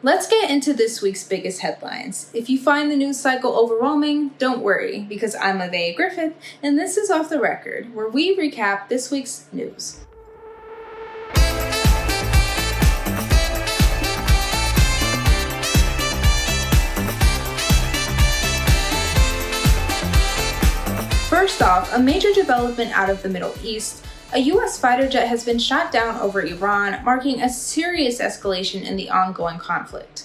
Let's get into this week's biggest headlines. If you find the news cycle overwhelming, don't worry, because I'm Avea Griffith, and this is Off the Record, where we recap this week's news. First off, a major development out of the Middle East. A U.S. fighter jet has been shot down over Iran, marking a serious escalation in the ongoing conflict.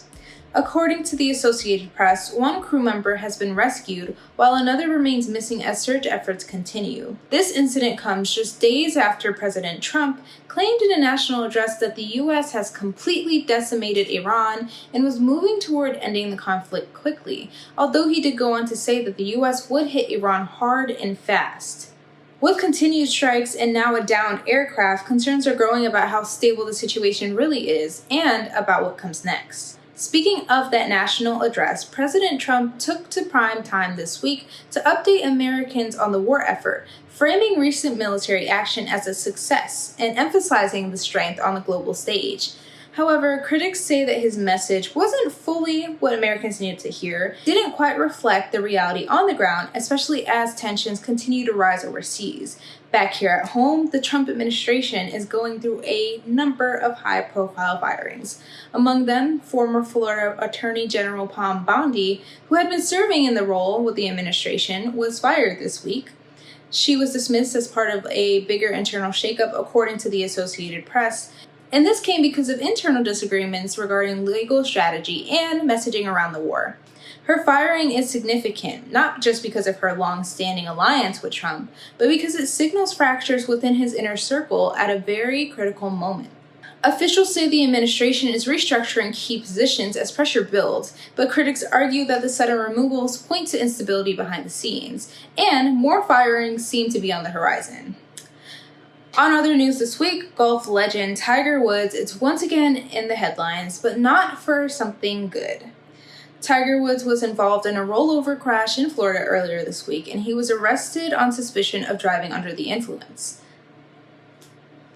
According to the Associated Press, one crew member has been rescued while another remains missing as search efforts continue. This incident comes just days after President Trump claimed in a national address that the U.S. has completely decimated Iran and was moving toward ending the conflict quickly, although he did go on to say that the U.S. would hit Iran hard and fast. With continued strikes and now a downed aircraft, concerns are growing about how stable the situation really is and about what comes next. Speaking of that national address, President Trump took to prime time this week to update Americans on the war effort, framing recent military action as a success and emphasizing the strength on the global stage. However, critics say that his message wasn't fully what Americans needed to hear, didn't quite reflect the reality on the ground, especially as tensions continue to rise overseas. Back here at home, the Trump administration is going through a number of high-profile firings. Among them, former Florida Attorney General Pam Bondi, who had been serving in the role with the administration, was fired this week. She was dismissed as part of a bigger internal shakeup, according to the Associated Press. And this came because of internal disagreements regarding legal strategy and messaging around the war. Her firing is significant, not just because of her long-standing alliance with Trump, but because it signals fractures within his inner circle at a very critical moment. Officials say the administration is restructuring key positions as pressure builds, but critics argue that the sudden removals point to instability behind the scenes, and more firings seem to be on the horizon. On other news this week, golf legend Tiger Woods is once again in the headlines, but not for something good. Tiger Woods was involved in a rollover crash in Florida earlier this week, and he was arrested on suspicion of driving under the influence.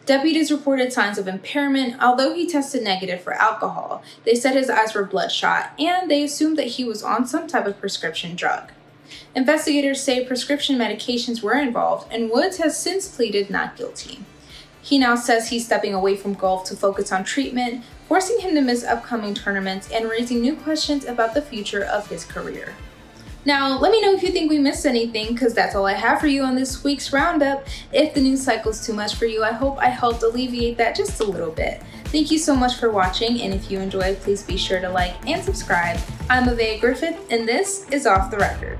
Deputies reported signs of impairment, although he tested negative for alcohol. They said his eyes were bloodshot, and they assumed that he was on some type of prescription drug. Investigators say prescription medications were involved, and Woods has since pleaded not guilty. He now says he's stepping away from golf to focus on treatment, forcing him to miss upcoming tournaments and raising new questions about the future of his career. Now, let me know if you think we missed anything, because that's all I have for you on this week's roundup. If the news cycle is too much for you, I hope I helped alleviate that just a little bit. Thank you so much for watching, and if you enjoyed, please be sure to like and subscribe. I'm Avea Griffith, and this is Off the Record.